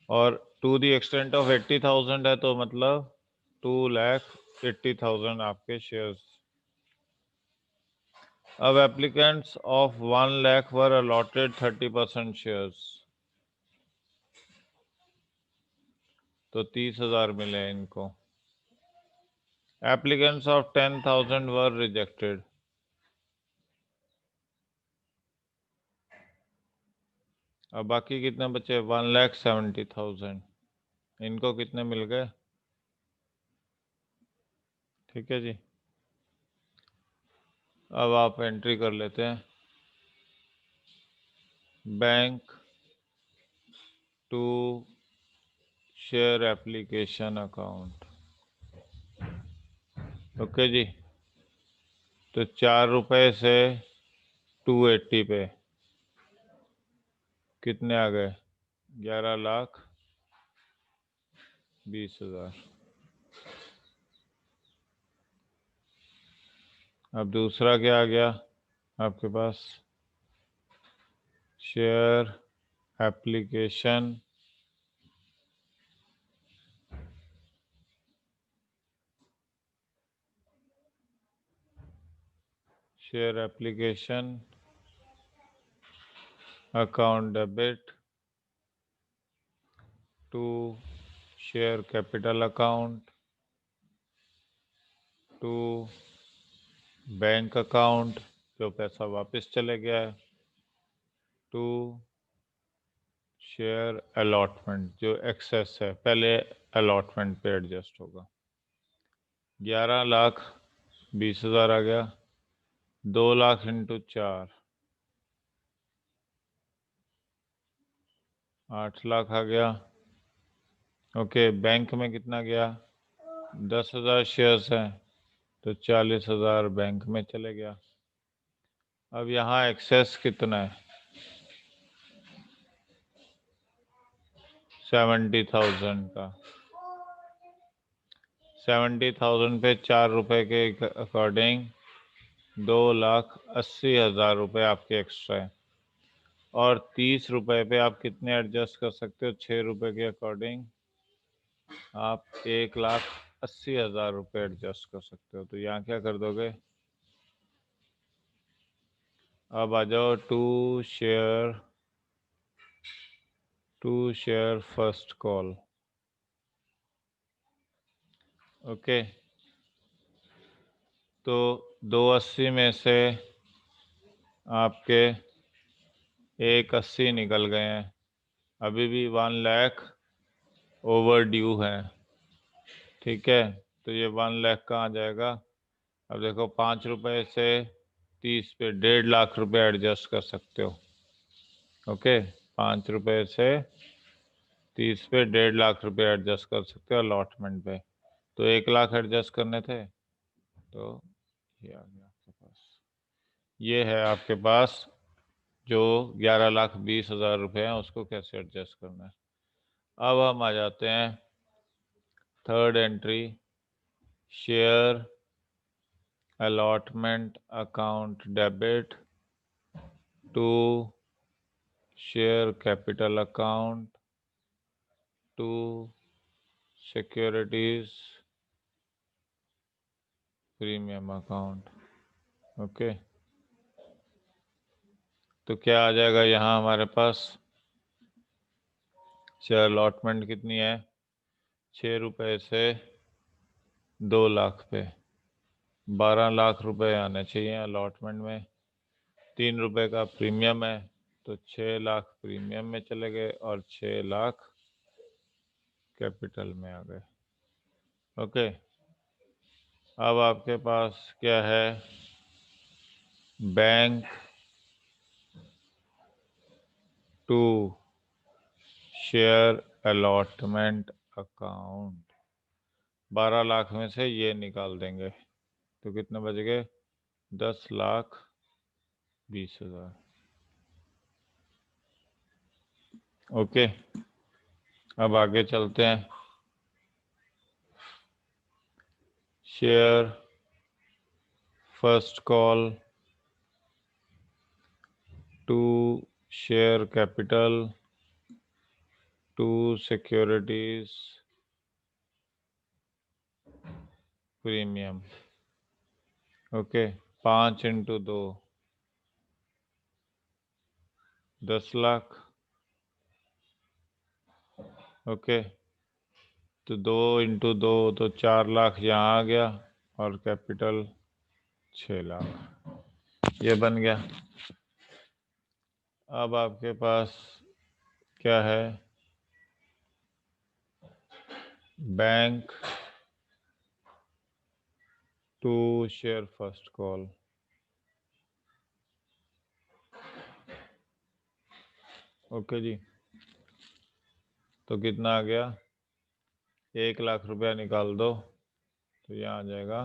और to the extent of 80,000 है तो मतलब 2,80,000 आपके शेयर्स। अब applicants of 1 lakh were allotted 30% shares, तो 30,000 मिले इनको। एप्लीकेंट्स ऑफ 10,000 वर रिजेक्टेड, अब बाकी कितने बचे? 1,70,000, इनको कितने मिल गए? ठीक है जी। अब आप एंट्री कर लेते हैं, bank to share application account. Okay जी, तो 4 रुपए से 280 पे कितने आ गए? 11,20,000। अब दूसरा क्या आ गया आपके पास? Share application account debit to share capital account to bank account, जो पैसा वापस चले गया है, टू शेयर अलॉटमेंट, जो एक्सेस है पहले अलॉटमेंट पे एडजस्ट होगा। 11,20,000 आ गया, 2,00,000 इंटू 4, 8,00,000 आ गया। ओके, बैंक में कितना गया? 10,000 शेयर्स हैं तो 40,000 बैंक में चले गया। अब यहाँ एक्सेस कितना है? 70,000 का। 70,000 पे 4 रुपए के अकॉर्डिंग 2,80,000 रुपये आपके एक्स्ट्रा है। और 30 रुपए पे आप कितने एडजस्ट कर सकते हो? 6 रुपए के अकॉर्डिंग आप 1,80,000 रुपये एडजस्ट कर सकते हो। तो यहाँ क्या कर दोगे? अब आ जाओ to share first call. Okay, तो 280 में से आपके 180 निकल गए हैं, अभी भी 1 लाख ओवर ड्यू है। ठीक है, तो ये 1 लाख कहाँ जाएगा? अब देखो, 5 रुपए से 30 पे 1.5 लाख रुपए एडजस्ट कर सकते हो। ओके, 5 रुपए से 30 पे 1.5 लाख रुपए एडजस्ट कर सकते हो अलॉटमेंट पे। तो 1 लाख एडजस्ट करने थे, तो ये आ गया आपके पास। ये है आपके पास जो 11,20,000 रुपये हैं, उसको कैसे एडजस्ट करना है। अब हम आ जाते हैं third entry, share allotment account debit to share capital account to securities premium account. Okay, तो क्या आ जाएगा यहाँ हमारे पास? शेयर अलॉटमेंट कितनी है? 6 रुपए से 2 लाख पे 12 लाख रुपए आने चाहिए अलॉटमेंट में। 3 रुपए का प्रीमियम है, तो 6 लाख प्रीमियम में चले गए और 6 लाख कैपिटल में आ गए। ओके, अब आपके पास क्या है? Bank to share allotment account. 12 lakh में से ये निकाल देंगे तो कितने बच गए? 10,20,000। ओके, अब आगे चलते हैं। Share first call to share capital to securities premium. Okay, 5 into 2 10 lakh. Okay, तो 2 इंटू 2 तो 4 लाख यहाँ आ गया और कैपिटल 6 लाख, ये बन गया। अब आपके पास क्या है, bank to share first call. Okay जी, तो कितना आ गया, 1 लाख रुपया निकाल दो, तो यहाँ आ जाएगा।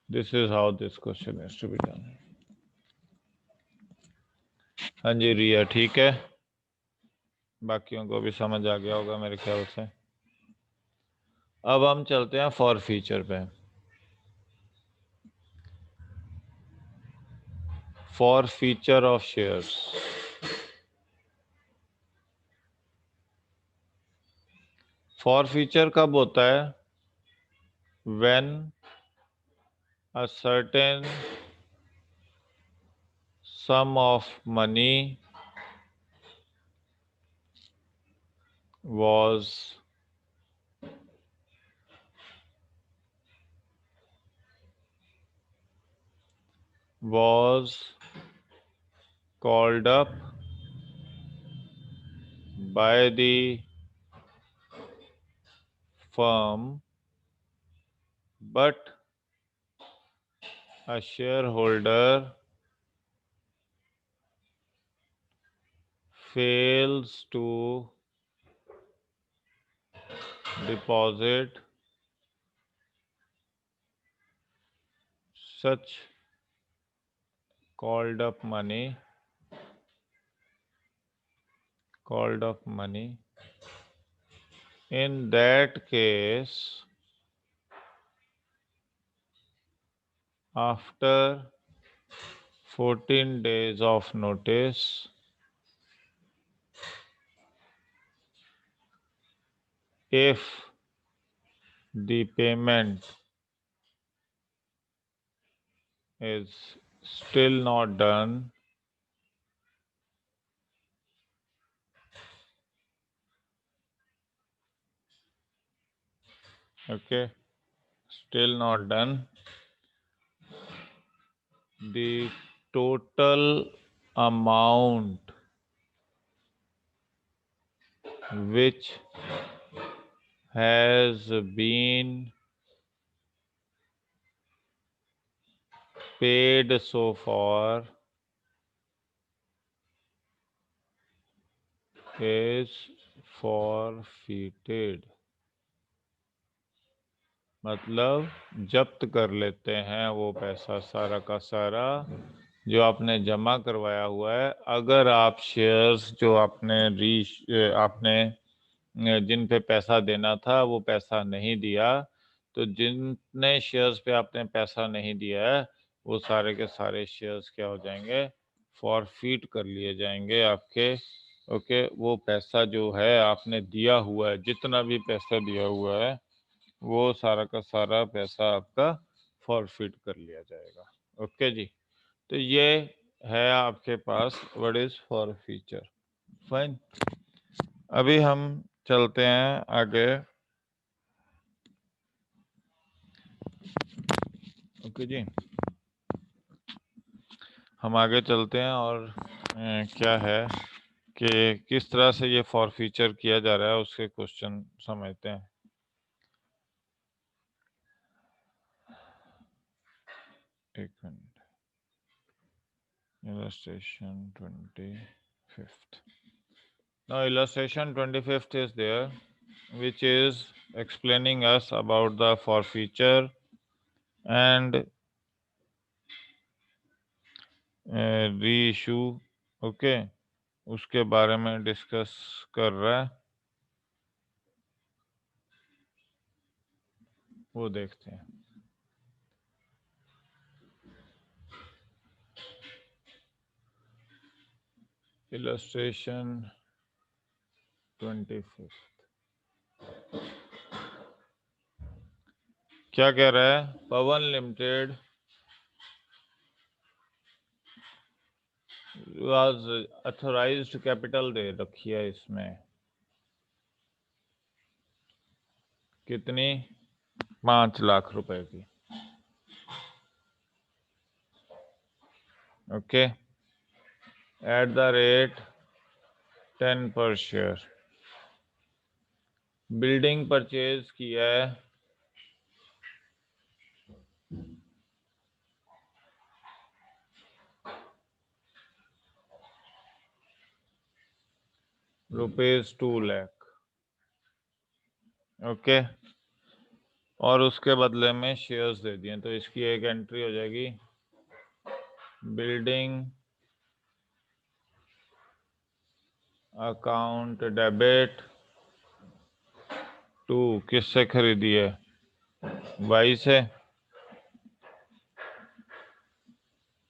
This is how this question is to be done. हाँ जी रिया, ठीक है, बाकियों को भी समझ आ गया होगा मेरे ख्याल से। अब हम चलते हैं फॉर फीचर पे। For feature of shares. For feature कब होता है, when a certain some of money was called up by the firm, but a shareholder fails to deposit such called up money in that case, after 14 days of notice, if the payment is still not done, okay, still not done, the total amount which has been paid so far is forfeited। मतलब जब्त कर लेते हैं वो पैसा सारा का सारा जो आपने जमा करवाया हुआ है। अगर आप शेयर्स जो आपने जिन पे पैसा देना था वो पैसा नहीं दिया, तो जितने शेयर्स पे आपने पैसा नहीं दिया है वो सारे के सारे शेयर्स क्या हो जाएंगे, फॉरफीट कर लिए जाएंगे आपके। ओके, वो पैसा जो है आपने दिया हुआ है, जितना भी पैसा दिया हुआ है वो सारा का सारा पैसा आपका फॉरफिट कर लिया जाएगा। ओके जी, तो ये है आपके पास what is forfeiture. Fine, अभी हम चलते हैं आगे। ओके जी, हम आगे चलते हैं और क्या है कि किस तरह से ये फॉर फीचर किया जा रहा है उसके क्वेश्चन समझते हैं। एक minute, illustration 25th. Now illustration 25th is there, which is explaining us about the forfeiture and reissue। Okay, उसके बारे में डिस्कस कर रहा है, वो देखते हैं। इलस्ट्रेशन 25। क्या कह रहा है? पवन लिमिटेड वाज अथोराइज्ड कैपिटल दे रखी है इसमें, कितनी? 5 लाख रुपए की। ओके, एट द रेट 10 पर शेयर। बिल्डिंग परचेज किया है ₹2 लाख। ओके, और उसके बदले में शेयर्स दे दिए, तो इसकी एक एंट्री हो जाएगी, बिल्डिंग अकाउंट डेबिट टू, किससे खरीदी है? वाई से।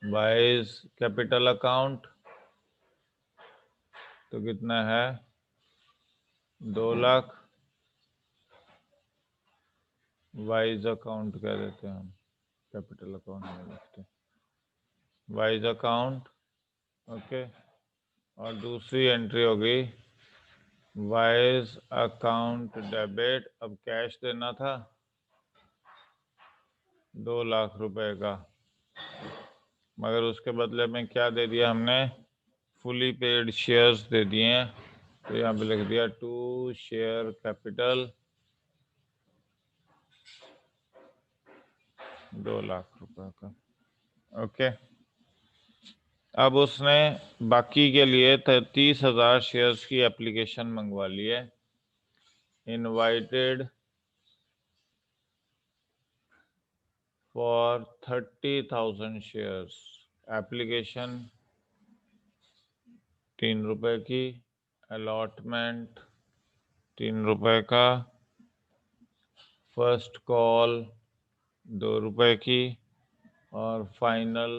वाइज कैपिटल अकाउंट, तो कितना है? 2 लाख। वाइज अकाउंट कह देते हैं हम, कैपिटल अकाउंट में लिखते हैं वाइज अकाउंट। ओके, और दूसरी एंट्री होगी वाइज अकाउंट डेबिट। अब कैश देना था 2 लाख रुपए का, मगर उसके बदले में क्या दे दिया हमने? फुली पेड शेयर्स दे दिए हैं, तो यहाँ पे लिख दिया टू शेयर कैपिटल 2 लाख रुपए का। ओके, अब उसने बाकी के लिए 30,000 शेयर्स की एप्लीकेशन मंगवा ली है। इनवाइटेड फॉर 30,000 शेयर्स, एप्लीकेशन 3 रुपए की, अलॉटमेंट 3 रुपए का, फर्स्ट कॉल 2 रुपए की, और फाइनल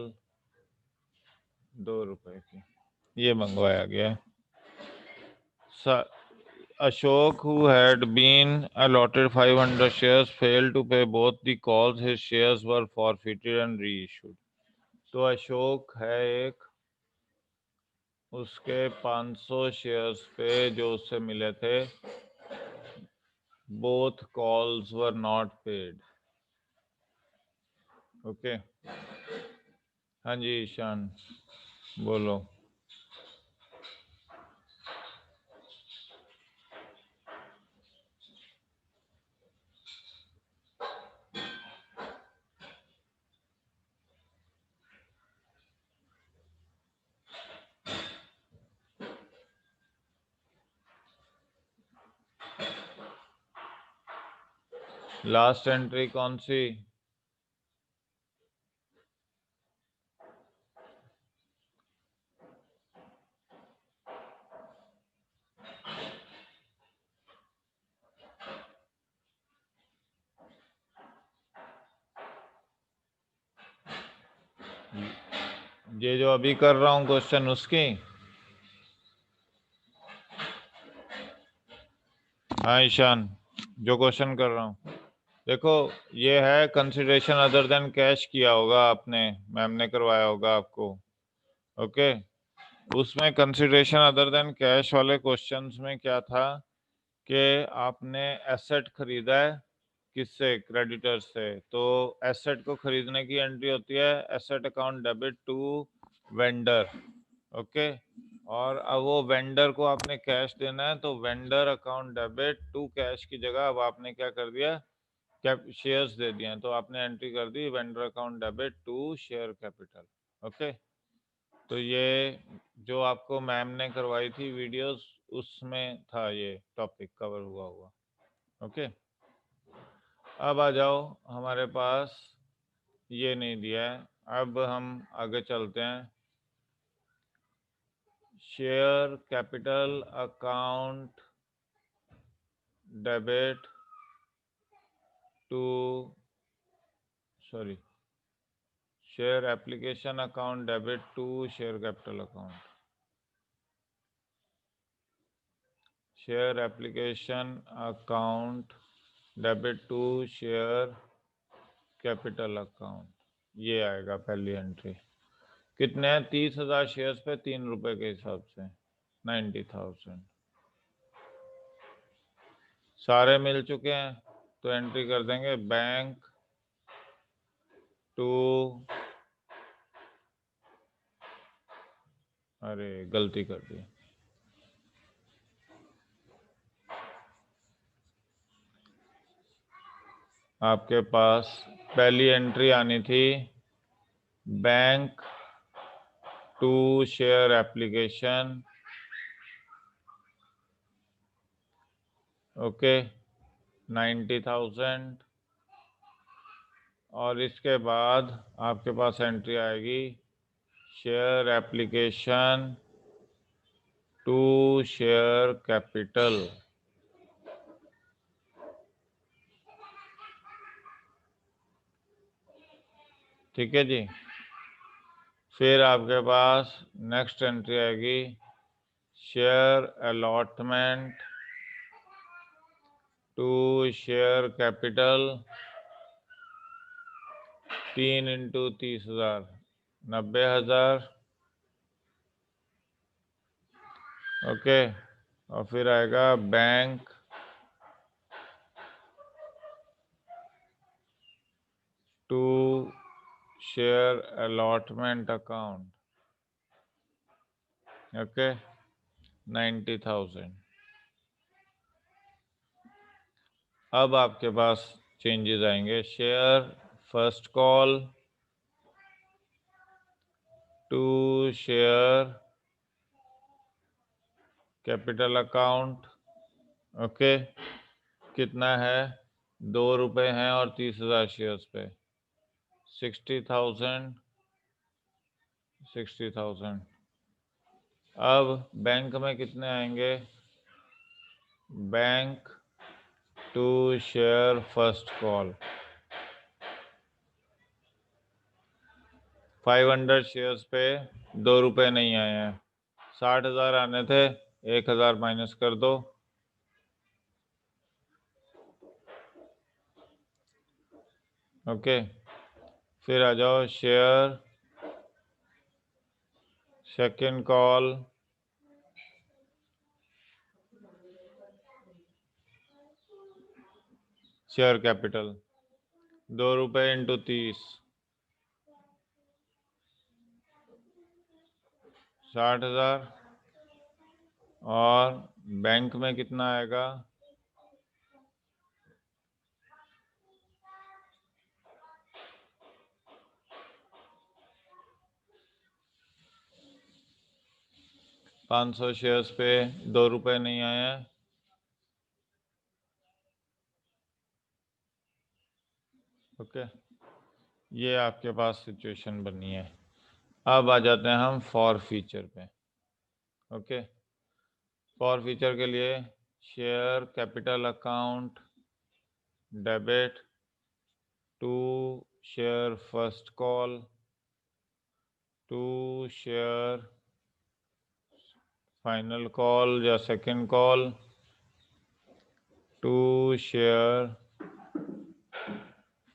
2 रुपए की, ये मंगवाया गया है। Ashok, who had been allotted 500 shares, failed to pay both the calls. His shares were forfeited and reissued. तो अशोक है एक, उसके 500 शेयर्स पे जो उससे मिले थे, both calls were not paid. Okay, हाँ जी ईशान बोलो। लास्ट एंट्री कौन सी? ये जो अभी कर रहा हूँ क्वेश्चन उसकी? हाँ ईशान, जो क्वेश्चन कर रहा हूँ देखो, ये है कंसिडरेशन अदर देन कैश किया होगा आपने, मैम ने करवाया होगा आपको। ओके, उसमें कंसिडरेशन अदर देन कैश वाले क्वेश्चंस में क्या था कि आपने एसेट खरीदा है, किससे? क्रेडिटर से। तो एसेट को खरीदने की एंट्री होती है asset account debit to vendor. Okay, और अब वो वेंडर को आपने कैश देना है, तो vendor account debit to cash की जगह अब आपने क्या कर दिया? कैप शेयर्स दे दिए हैं, तो आपने एंट्री कर दी vendor account debit to share capital. Okay, तो ये जो आपको मैम ने करवाई थी वीडियोस, उसमें था ये टॉपिक कवर हुआ। ओके, अब आ जाओ, हमारे पास ये नहीं दिया है, अब हम आगे चलते हैं। Share capital account debit to, sorry, share application account debit to share capital account. Share application account debit to share capital account, ये आएगा पहली एंट्री। कितने हैं? 30,000 शेयर्स पे 3 रुपए के हिसाब से 90,000। सारे मिल चुके हैं तो एंट्री कर देंगे बैंक टू, अरे गलती कर दी, आपके पास पहली एंट्री आनी थी bank to share application, okay 90,000, और इसके बाद आपके पास एंट्री आएगी share application to share capital, ठीक है जी। फिर आपके पास नेक्स्ट एंट्री आएगी share allotment to share capital 3 × 30,000 90,000, okay. और फिर आएगा bank to share allotment account, okay 90,000। अब आपके पास चेंजेस आएंगे share first call to share capital account, okay. कितना है? 2 रुपए हैं और 30,000 शेयर्स पे 60,000 60,000। अब बैंक में कितने आएंगे? Bank to share first call 500 shares पे 2 रुपए नहीं आए हैं, 60,000 आने थे, 1,000 माइनस कर दो, ओके। फिर आ जाओ share second call share capital 2 रुपए × 30 60,000, और बैंक में कितना आएगा? $500 शेयर्स पे 2 रुपए नहीं आए हैं, ओके। ये आपके पास सिचुएशन बनी है। अब आ जाते हैं हम फॉर फीचर पे, ओके। फॉर फीचर के लिए share capital account debit to share first call to share final call या second call to share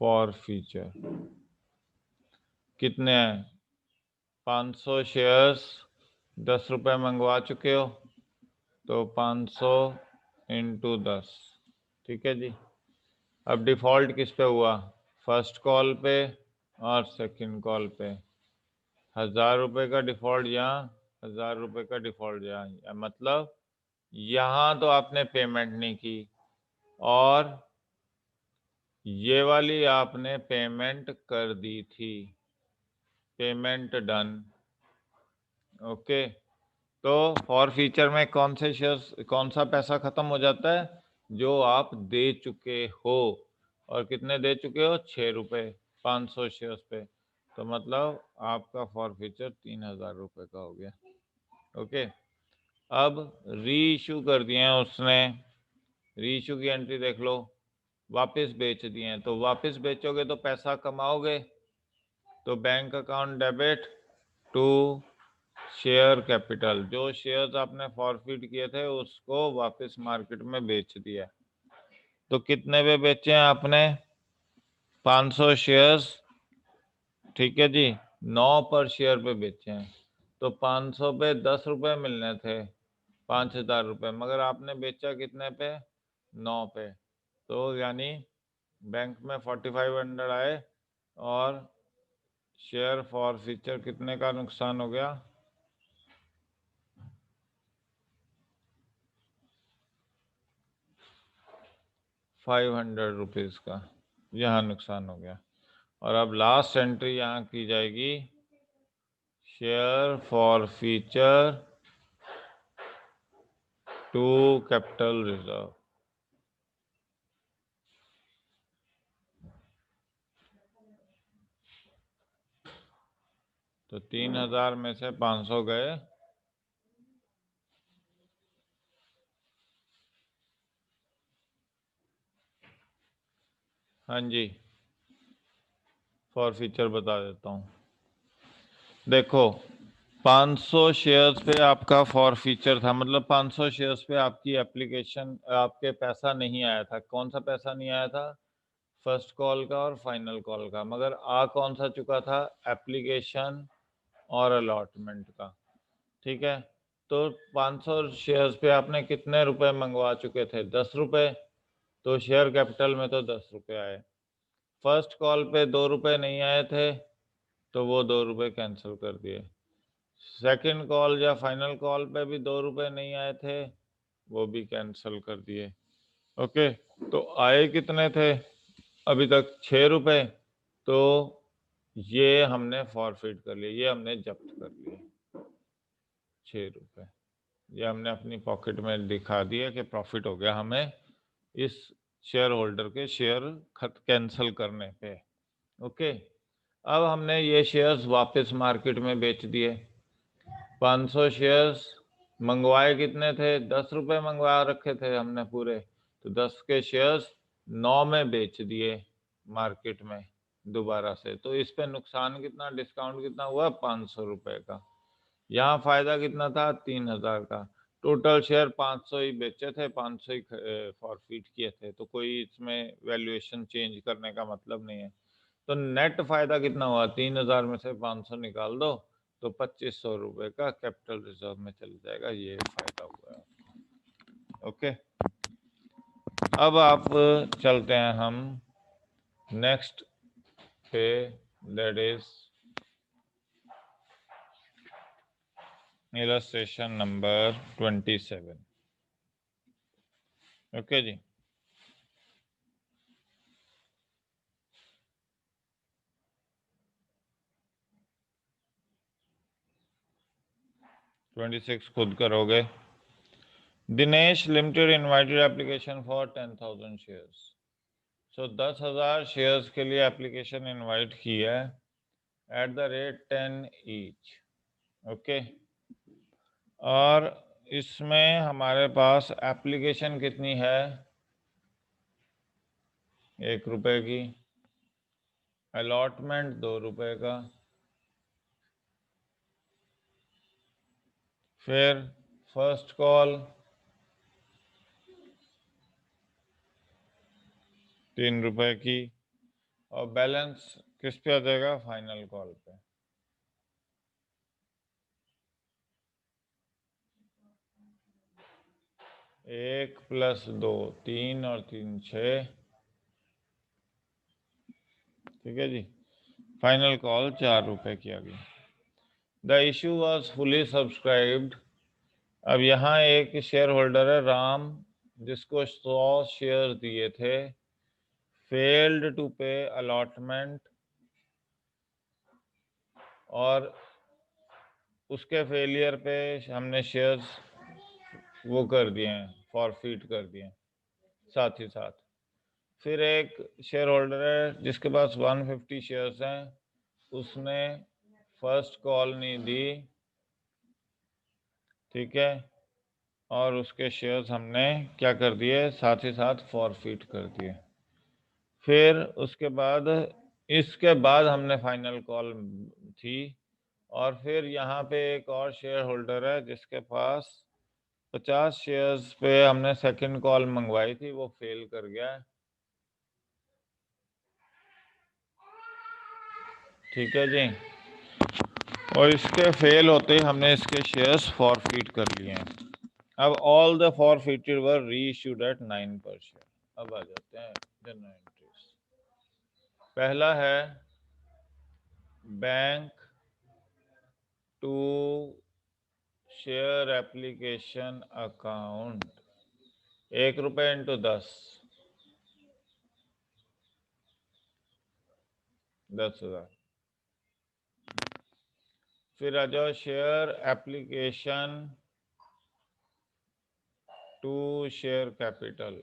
forfeiture. कितने हैं? 500 शेयर्स 10 रुपए मंगवा चुके हो तो 500 × 10, ठीक है जी। अब डिफ़ॉल्ट किस पे हुआ? फर्स्ट कॉल पे और सेकंड कॉल पे। 1,000 रुपये का डिफ़ॉल्ट यहाँ, 1,000 रुपये का डिफ़ॉल्ट यहाँ, मतलब यहाँ तो आपने पेमेंट नहीं की, और ये वाली आपने पेमेंट कर दी थी, पेमेंट डन, ओके। तो फॉर फीचर में कौन से शेयर्स, कौन सा पैसा खत्म हो जाता है? जो आप दे चुके हो, और कितने दे चुके हो? 6 रुपये 500 शेयर्स पे, तो मतलब आपका फॉर फीचर 3,000 रुपये का हो गया, ओके। अब री इशू कर दिए हैं उसने, री इशू की एंट्री देख लो, वापस बेच दिए हैं, तो वापस बेचोगे तो पैसा कमाओगे, तो bank account debit to share capital, जो शेयर्स आपने फॉरफिट किए थे उसको वापस मार्केट में बेच दिया। तो कितने पे बेचे हैं आपने? 500 शेयर्स, ठीक है जी, 9 पर शेयर पे बेचे हैं। तो 500 पे 10 रुपए मिलने थे, 5000 रुपये, मगर आपने बेचा कितने पे? 9 पे। तो यानी बैंक में 4500 आए और शेयर फॉर फ्यूचर कितने का नुकसान हो गया? 500 रुपीज़ का यहाँ नुकसान हो गया। और अब लास्ट एंट्री यहाँ की जाएगी, share forfeiture to capital reserve. तो 3000 में से 500 गए, हाँ जी, फॉर फ्यूचर बता देता हूँ। देखो 500 शेयर्स पे आपका फॉर फ्यूचर था, मतलब 500 शेयर्स पे आपकी एप्लीकेशन, आपके पैसा नहीं आया था। कौन सा पैसा नहीं आया था? फर्स्ट कॉल का और फाइनल कॉल का। मगर आ कौन सा चुका था? एप्लीकेशन और अलॉटमेंट का, ठीक है। तो 500 शेयर्स पे आपने कितने रुपए मंगवा चुके थे? 10 रुपए। तो शेयर कैपिटल में तो 10 रुपए आए। फर्स्ट कॉल पे 2 रुपए नहीं आए थे, तो वो 2 रुपए कैंसिल कर दिए। सेकंड कॉल या फाइनल कॉल पे भी 2 रुपए नहीं आए थे, वो भी कैंसिल कर दिए। ओके, तो आए कितने थे अभी तक? 6 रुपए। तो ये हमने फॉरफिट कर लिया, ये हमने जब्त कर लिए 6 रुपए। ये हमने अपनी पॉकेट में दिखा दिया कि प्रॉफिट हो गया हमें इस शेयर होल्डर के शेयर खत कैंसिल करने पे। ओके, अब हमने ये शेयर्स वापस मार्केट में बेच दिए। 500 शेयर्स मंगवाए कितने थे? 10 रुपए मंगवा रखे थे हमने पूरे, तो 10 के शेयर्स 9 में बेच दिए मार्केट में दोबारा से। तो इस पे नुकसान कितना, डिस्काउंट कितना हुआ? 500 रुपए का। यहाँ फायदा कितना था? 3000 का। टोटल शेयर 500 ही बेचे थे, 500 ही फॉरफिट किए थे, तो कोई इसमें वैल्यूएशन चेंज करने का मतलब नहीं है। तो नेट फायदा कितना हुआ? 3000 में से 500 निकाल दो तो 2500 रुपए का कैपिटल रिजर्व में चल जाएगा। ये फायदा हुआ है। ओके, अब आप चलते हैं हम नेक्स्ट पे, that is illustration number 27। Okay जी, ट्वेंटी सिक्स खुद करोगे। Dinesh limited invited application for 10,000 shares. So 10,000 shares के लिए एप्लीकेशन इनवाइट की है at the rate 10 each. Okay, और इसमें हमारे पास एप्लीकेशन कितनी है? 1 रुपए की। अलॉटमेंट 2 रुपए का। फिर फर्स्ट कॉल 3 रुपए की, और बैलेंस किस पे आ जाएगा? फाइनल कॉल पे। एक प्लस 2 3 और 3 6, ठीक है जी। फाइनल कॉल 4 रुपए की आ गई। The issue was fully subscribed. अब यहाँ एक शेयर होल्डर है राम, जिसको 100 शेयर दिए थे, फेल्ड टू पे अलॉटमेंट, और उसके फेलियर पे हमने शेयर्स वो कर दिए हैं, फॉरफिट कर दिए हैं साथ ही साथ। फिर एक शेयर होल्डर है जिसके पास 150 शेयर्स हैं, उसने फर्स्ट कॉल नहीं दी, ठीक है, और उसके शेयर्स हमने क्या कर दिए? साथ ही साथ फॉरफिट कर दिए। फिर उसके बाद, इसके बाद हमने फाइनल कॉल थी और फिर यहाँ पे एक और शेयर होल्डर है जिसके पास 50 शेयर्स पे हमने सेकंड कॉल मंगवाई थी, वो फेल कर गया है। ठीक है जी, और इसके फेल होते ही हमने इसके शेयर्स फॉरफिट कर लिए हैं। अब all the forfeited were reissued at 9 per share. अब आ जाते हैं जनरल एंट्रीज। पहला है bank to share application account, 1 रुपये इंटू 10,000। फिर आ जाओ share application to share capital.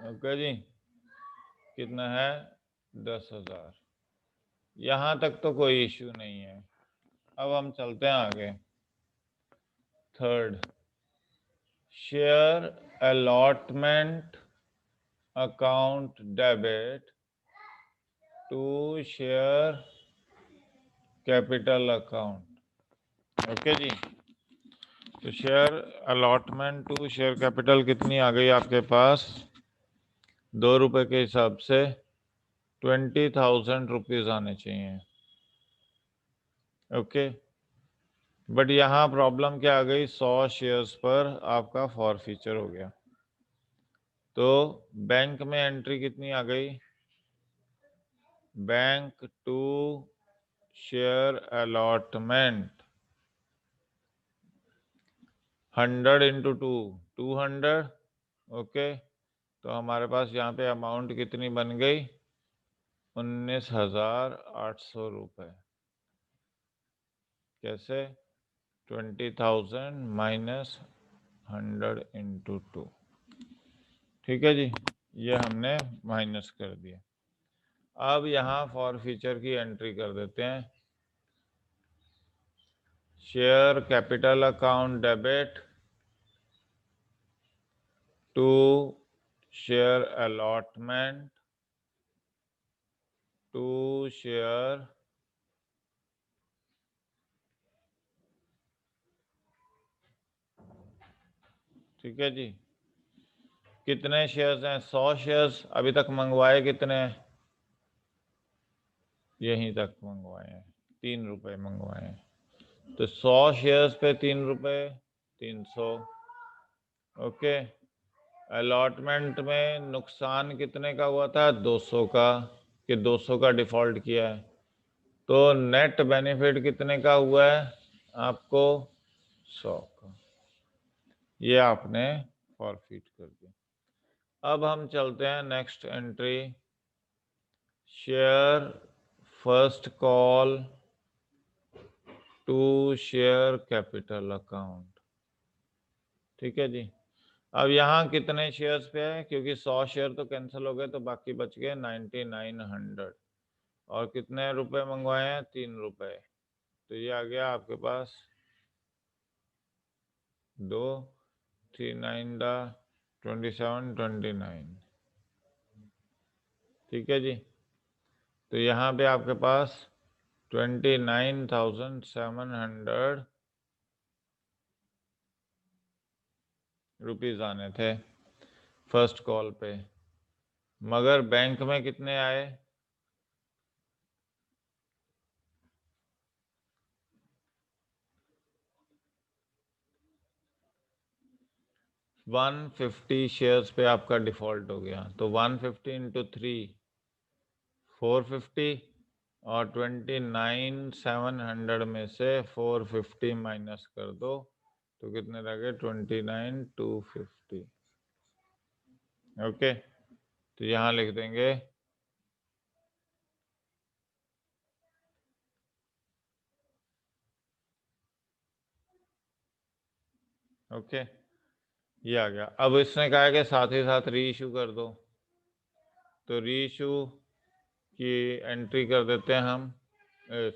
Okay जी, कितना है? 10,000। यहां तक तो कोई इश्यू नहीं है। अब हम चलते हैं आगे। Third, share allotment account debit to share capital account. Okay जी, तो share allotment to share capital कितनी आ गई आपके पास? 2 रुपए के हिसाब से 20,000 रुपीज आने चाहिए। ओके, बट यहाँ प्रॉब्लम क्या आ गई? 100 शेयर्स पर आपका फॉरफीचर हो गया। तो बैंक में एंट्री कितनी आ गई? Bank to share allotment 100 into 2, 200। Okay, तो हमारे पास यहाँ पे अमाउंट कितनी बन गई? 19,800 रुपये। कैसे? 20,000 माइनस 100 इंटू 2। ठीक है जी, ये हमने माइनस कर दिया। अब यहाँ फॉरफीचर की एंट्री कर देते हैं। Share capital account debit to share allotment to share ठीक है जी, कितने शेयर्स हैं? 100 शेयर्स। अभी तक मंगवाए कितने? यहीं तक मंगवाए हैं, 3 रुपए मंगवाए हैं। तो 100 शेयर्स पे 3 रुपए, 300। ओके, अलॉटमेंट में नुकसान कितने का हुआ था? 200 का, कि 200 का डिफॉल्ट किया है। तो नेट बेनिफिट कितने का हुआ है आपको? 100 का। ये आपने फॉरफिट कर दिया। अब हम चलते हैं next entry, share first call to share capital account. ठीक है जी, अब यहाँ कितने शेयर्स पे है? क्योंकि 100 शेयर तो कैंसिल हो गए, तो बाकी बच गए 9900। और कितने रुपए मंगवाए हैं? 3 रुपए। तो ये आ गया आपके पास 2, 3 9 27, 29। ठीक है जी, तो यहाँ पे आपके पास 29,700 रुपीज आने थे फर्स्ट कॉल पे, मगर बैंक में कितने आए? 150 शेयर्स पे आपका डिफॉल्ट हो गया। तो 150 इंटू 3, 450। और 29,700 में से 450 माइनस कर दो, तो कितने रह गए? 29,250। ओके, तो यहाँ लिख देंगे ओके, ये आ गया। अब इसने कहा है कि साथ ही साथ री इशू कर दो, तो री इशू की एंट्री कर देते हैं हम,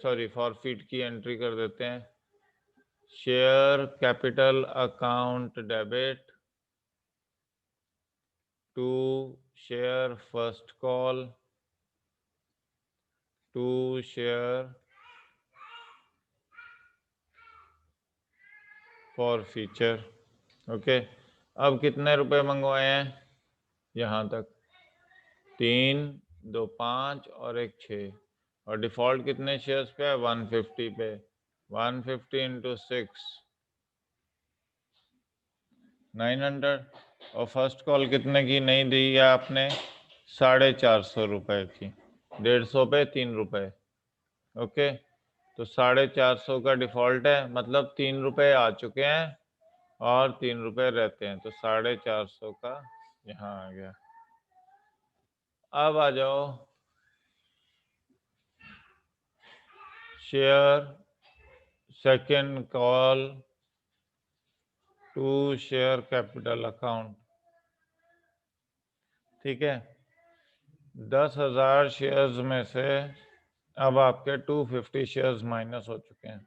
सॉरी फॉरफिट की एंट्री कर देते हैं। Share capital account debit to share first call to share forfeiture. Okay, अब कितने रुपए मंगवाए हैं यहाँ तक? 3, 2 5 और 1 6, और डिफॉल्ट कितने शेयर्स पे है? 150 पे। 150 इंटू 6 900। और फर्स्ट कॉल कितने की नहीं दी है आपने? 450 रुपए की। 150 पे 3 रुपए। ओके, तो 450 का डिफॉल्ट है, मतलब 3 रुपए आ चुके हैं और 3 रुपए रहते हैं, तो 450 का यहाँ आ गया। अब आ जाओ share second call to share capital account. ठीक है, 10,000 शेयर्स में से अब आपके 250 शेयर्स माइनस हो चुके हैं।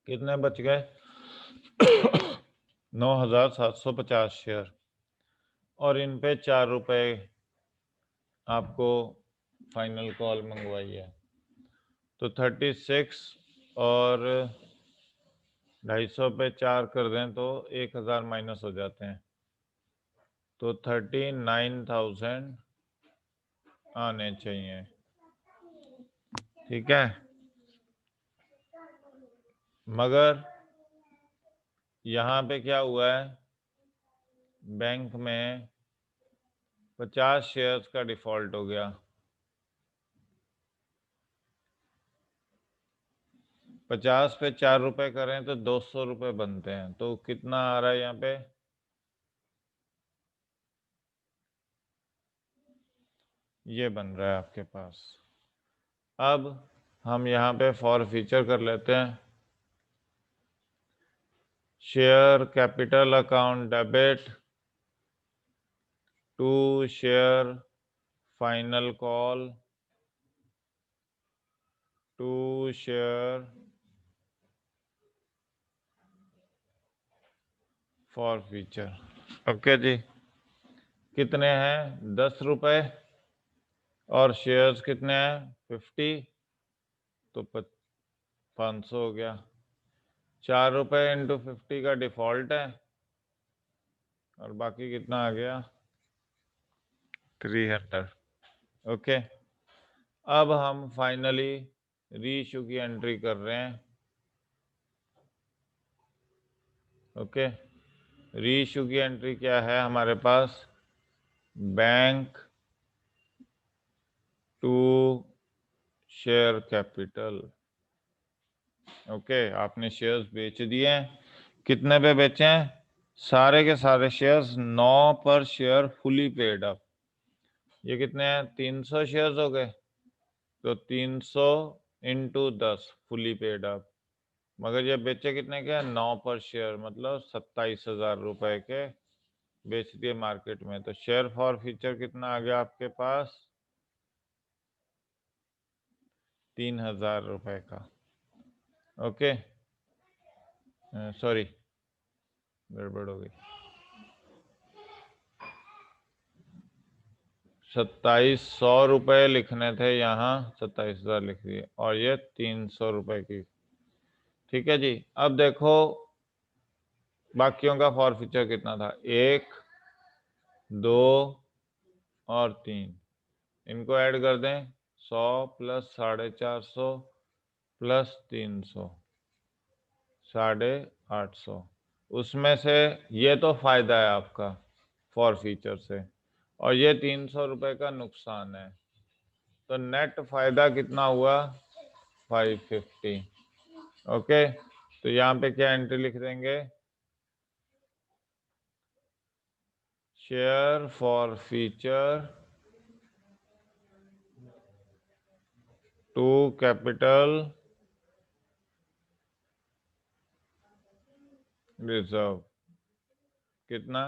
कितने बच गए? 9,750 शेयर, और इन पे 4 रुपए आपको फाइनल कॉल मंगवाई है, तो 36 और 250 पे 4 कर दें तो 1,000 माइनस हो जाते हैं, तो 39,000 आने चाहिए। ठीक है, मगर यहाँ पे क्या हुआ है? बैंक में 50 शेयर्स का डिफॉल्ट हो गया। 50 पे 4 रुपए करें तो 200 रुपए बनते हैं, तो कितना आ रहा है यहाँ पे? ये बन रहा है आपके पास। अब हम यहाँ पे फॉर फीचर कर लेते हैं। Share capital account debit to share final call to share forfeiture. Okay जी, कितने हैं? 10 रुपए, और शेयर्स कितने हैं? 50, तो 500 हो गया। 4 रुपए इंटू 50 का डिफॉल्ट है, और बाकी कितना आ गया? 300। ओके, अब हम फाइनली रीइश्यू की एंट्री कर रहे हैं। ओके, रीइश्यू की एंट्री क्या है हमारे पास? Bank to share capital. Okay, आपने शेयर्स बेच दिए हैं। कितने पे बेचे हैं? सारे के सारे shares 9 per share fully paid up. ये कितने हैं? 300 शेयर्स हो गए, तो 300 इंटू 10 फुली पेड अप। मगर ये बेचे कितने के? 9 पर शेयर, मतलब 27,000 रुपए के बेच दिए मार्केट में। तो शेयर फॉर फ्यूचर कितना आ गया आपके पास? 3,000 रुपए का। ओके, सॉरी, गड़बड़ हो गई। 2700 रुपए लिखने थे यहाँ, 27,000 लिख दिए, और ये 300 रुपए की। ठीक है जी, अब देखो बाकियों का फॉर फ्यूचर कितना था? 1, 2 और 3, इनको ऐड कर दें। 100 प्लस 450 प्लस 300, 850। उसमें से ये तो फायदा है आपका फॉर फीचर से, और ये 300 रुपए का नुकसान है, तो नेट फायदा कितना हुआ? 550। ओके, तो यहाँ पे क्या एंट्री लिख देंगे? Share forfeiture to capital reserve. कितना?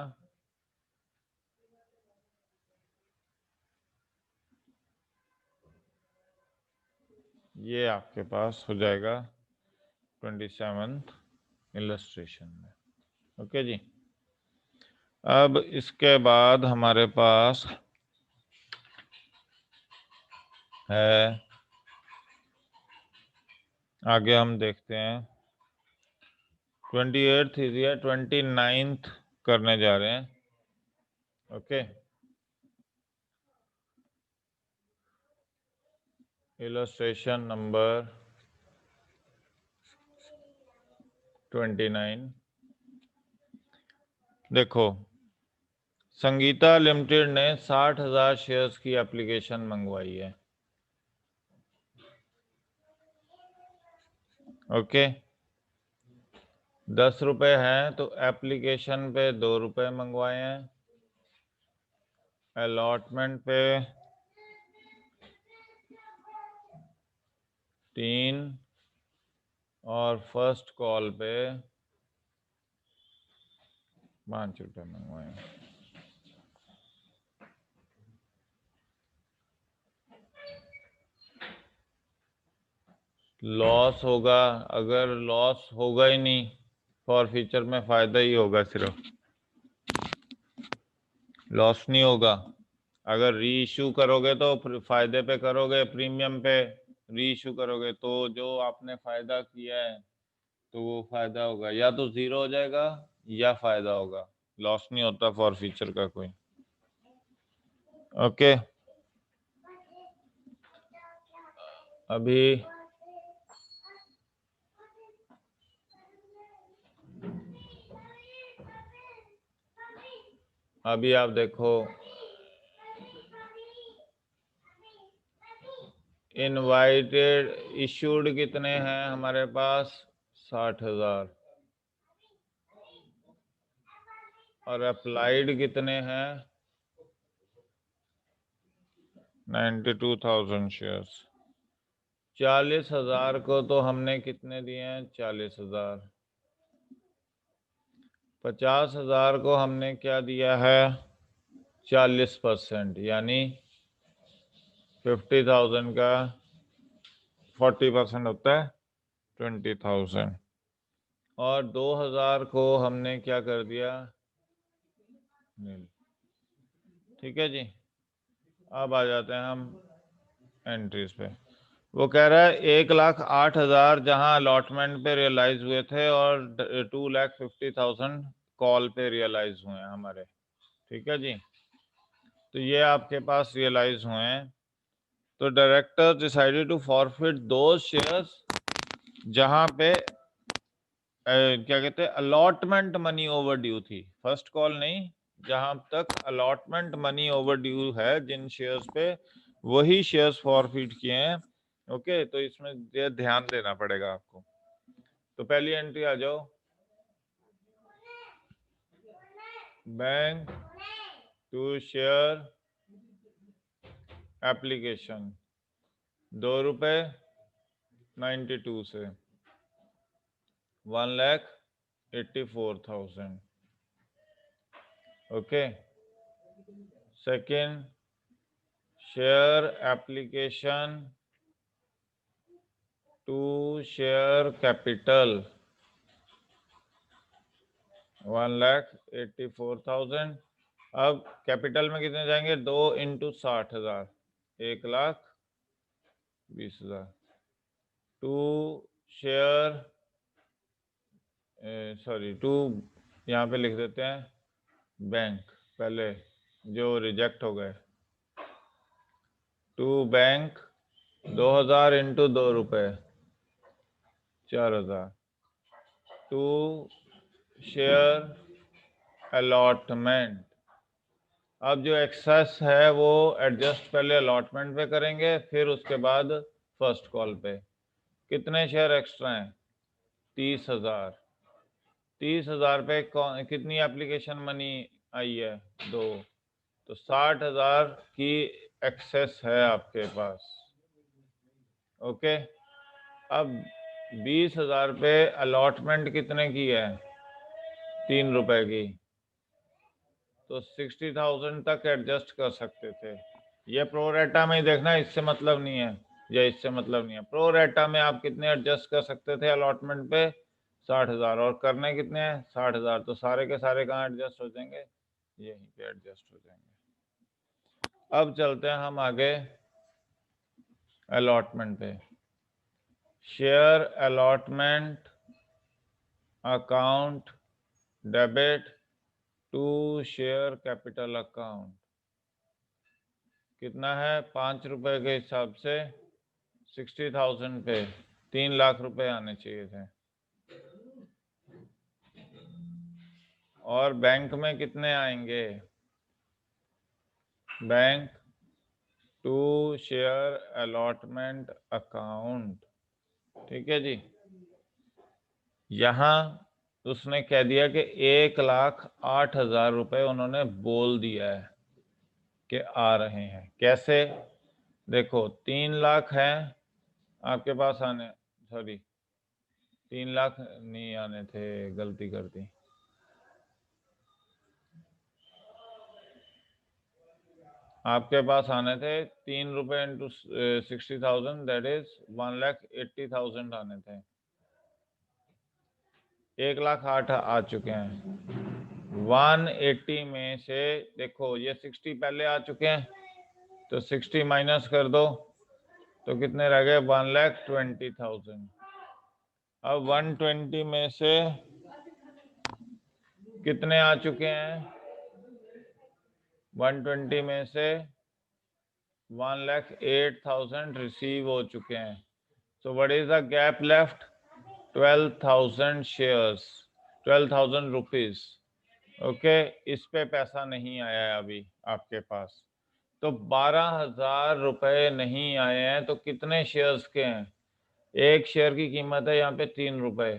ये आपके पास हो जाएगा 27th इलस्ट्रेशन में। ओके जी, अब इसके बाद हमारे पास है। आगे हम देखते हैं 28th या 29th करने जा रहे हैं। Okay, illustration number 29। देखो, संगीता लिमिटेड ने 60,000 शेयर्स की एप्लीकेशन मंगवाई है। ओके, 10 रुपए हैं तो एप्लीकेशन पे 2 रुपए मंगवाए हैं, अलॉटमेंट पे 3 और फर्स्ट कॉल पे 5 रुपए मंगवाए हैं। लॉस होगा, अगर लॉस होगा ही नहीं, फॉर फ्यूचर में फायदा ही होगा, सिर्फ लॉस नहीं होगा। अगर री इशू करोगे तो फायदे पे करोगे, प्रीमियम पे री इशू करोगे तो जो आपने फायदा किया है तो वो फायदा होगा, या तो जीरो हो जाएगा या फायदा होगा, लॉस नहीं होता फॉर फ्यूचर का कोई। ओके, अभी आप देखो, इनवाइटेड इशूड कितने हैं हमारे पास, 60,000, और अप्लाइड कितने हैं, 92,000 शेयर्स। 40,000 को तो हमने कितने दिए हैं, 40,000। 50,000 को हमने क्या दिया है, 40%, यानी 50,000 का 40% होता है 20,000। और 2,000 को हमने क्या कर दिया, नील। ठीक है जी, अब आ जाते हैं हम एंट्रीज पे। वो कह रहा है 1,08,000 जहां अलॉटमेंट पे रियलाइज हुए थे और 2,50,000 कॉल पे रियलाइज हुए हैं हमारे। ठीक है जी, तो ये आपके पास रियलाइज हुए हैं। तो डायरेक्टर डिसाइडेड टू फॉरफिट दो शेयर्स जहां पे क्या कहते हैं, अलॉटमेंट मनी ओवर ड्यू थी, फर्स्ट कॉल नहीं, जहां तक अलॉटमेंट मनी ओवर ड्यू है जिन शेयर्स पे, वही शेयर्स फॉरफिट किए हैं। ओके, तो इसमें ये ध्यान देना पड़ेगा आपको। तो पहली एंट्री आ जाओ, बैंक टू शेयर एप्लीकेशन, 2 रुपए 92 से 1,84,000। Okay, second share application to share capital, 1,84,000। अब कैपिटल में कितने जाएंगे, 2 into 60,000, 1,20,000। To share, sorry, to यहाँ पे लिख देते हैं बैंक, पहले जो रिजेक्ट हो गए, टू बैंक 2,000 इंटू 2 रुपए 4,000। टू शेयर अलॉटमेंट, अब जो एक्सेस है वो एडजस्ट पहले अलॉटमेंट पे करेंगे, फिर उसके बाद फर्स्ट कॉल पे। कितने शेयर एक्स्ट्रा हैं, 30,000। 30,000 पे कितनी एप्लीकेशन मनी आई है, 2, तो 60,000 की एक्सेस है आपके पास। ओके, अब 20,000 पे अलॉटमेंट कितने की है, 3 रुपए की, तो 60,000 तक एडजस्ट कर सकते थे। ये प्रो रेटा में ही देखना, इससे मतलब नहीं है, या इससे मतलब नहीं है। प्रो रेटा में आप कितने एडजस्ट कर सकते थे अलॉटमेंट पे, 60,000, और करने कितने हैं, 60,000, तो सारे के सारे कहाँ एडजस्ट हो जाएंगे, यहीं पे एडजस्ट हो जाएंगे। अब चलते हैं हम आगे, अलॉटमेंट पे। Share allotment account debit to share capital account कितना है? 5 रुपए के हिसाब से 60,000 पे 3 लाख रुपए आने चाहिए थे। और बैंक में कितने आएंगे? Bank to share allotment account, ठीक है जी। यहां उसने कह दिया कि 1,08,000 रुपए उन्होंने बोल दिया है कि आ रहे हैं। कैसे? देखो 3 लाख है आपके पास आने, सॉरी 3 लाख नहीं आने थे, गलती कर दी। आपके पास आने थे 3 रुपए इंटू 60,000 दैट इज 1,80,000 आने थे। 1,08,000 आ चुके हैं। 180 में से देखो ये 60 पहले आ चुके हैं तो 60 माइनस कर दो तो कितने रह गए? 1,20,000। अब 120 में से कितने आ चुके हैं? 120 में से 1,08,000 रिसीव हो चुके हैं। So what is the gap left? 12,000 shares, 12,000 rupees. Okay, इस पे पैसा नहीं आया है अभी आपके पास, तो 12,000 रुपए नहीं आए हैं। तो कितने शेयर्स के हैं? एक शेयर की कीमत है यहाँ पे 3 रुपए,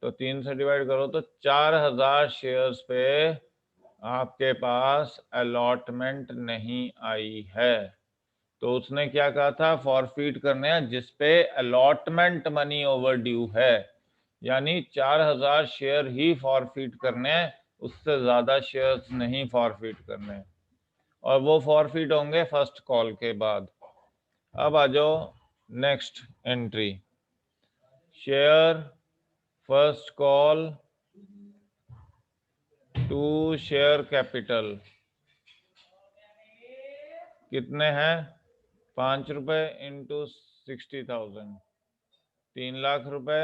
तो 3 से डिवाइड करो तो 4,000 शेयर्स पे आपके पास अलॉटमेंट नहीं आई है। तो उसने क्या कहा था? फॉरफीट करने हैं जिसपे अलॉटमेंट मनी ओवर ड्यू है, यानी 4,000 शेयर ही फॉरफीट करने हैं, उससे ज्यादा शेयर्स नहीं फॉरफीट करने, और वो फॉरफीट होंगे फर्स्ट कॉल के बाद। अब आ जाओ next entry, share first call to share capital कितने हैं? 5 रुपए इंटू 60,000, 3 लाख रुपए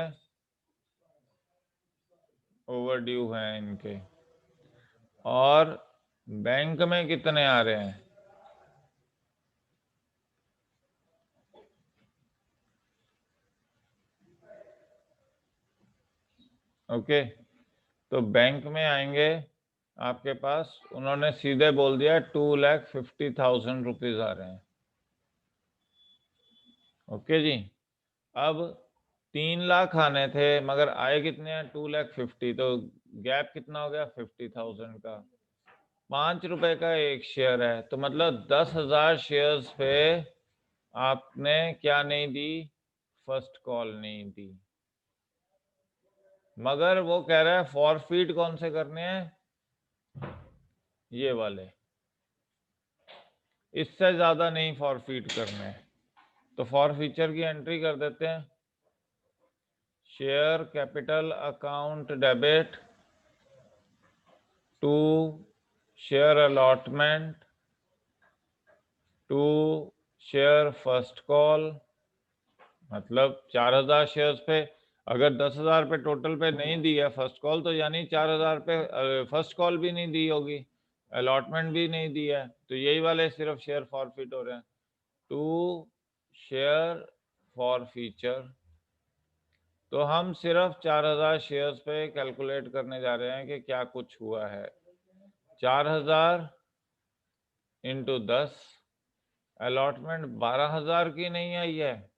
ओवर ड्यू हैं इनके। और बैंक में कितने आ रहे हैं? ओके, तो बैंक में आएंगे आपके पास, उन्होंने सीधे बोल दिया 2,50,000 रुपीज आ रहे हैं। ओके जी, अब 3 लाख आने थे मगर आए कितने हैं? 2,50,000, तो गैप कितना हो गया? 50,000 का। 5 रुपए का एक शेयर है, तो मतलब 10,000 शेयर्स पे आपने क्या नहीं दी? फर्स्ट कॉल नहीं दी। मगर वो कह रहा है फॉरफीट कौन से करने हैं? ये वाले, इससे ज्यादा नहीं फॉरफीट करने हैं। तो फॉरफीचर की एंट्री कर देते हैं, share capital account debit to share allotment to share first call, मतलब 4,000 शेयर्स पे अगर 10,000 पे टोटल पे नहीं दी है फर्स्ट कॉल, तो यानी 4,000 पे फर्स्ट कॉल भी नहीं दी होगी, अलॉटमेंट भी नहीं दी है, तो यही वाले सिर्फ शेयर फॉरफिट हो रहे हैं। टू शेयर फॉर फीचर, तो हम सिर्फ 4,000 शेयर्स पे कैलकुलेट करने जा रहे हैं कि क्या कुछ हुआ है। 4,000 इंटू 10, अलॉटमेंट 12,000 की नहीं आई है,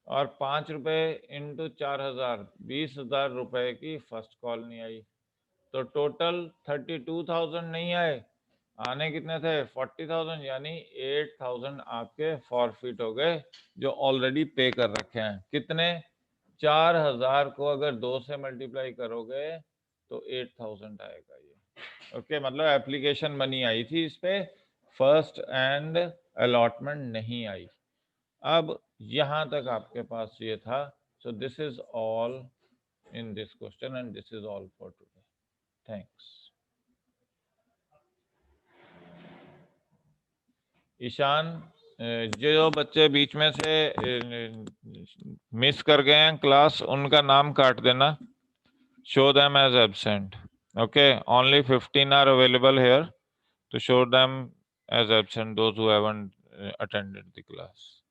और 5 रुपए इंटू 4,000 20,000 रुपए की फर्स्ट कॉल नहीं आई, तो टोटल 32,000 नहीं आए, आने कितने थे? 40,000, यानी 8,000 आपके फॉरफिट हो गए जो ऑलरेडी पे कर रखे हैं। कितने? 4,000 को अगर 2 से मल्टीप्लाई करोगे तो 8,000 आएगा ये। ओके, मतलब एप्लीकेशन मनी आई थी इस पे, फर्स्ट एंड अलॉटमेंट नहीं आई। अब यहां तक आपके पास ये था। So this is all in this question and this is all for today. Thanks. Ishaan, जो बच्चे बीच में से मिस कर गए हैं क्लास, उनका नाम काट देना, show them as absent. Okay, only 15 are available here, to show them as absent those who haven't attended the class.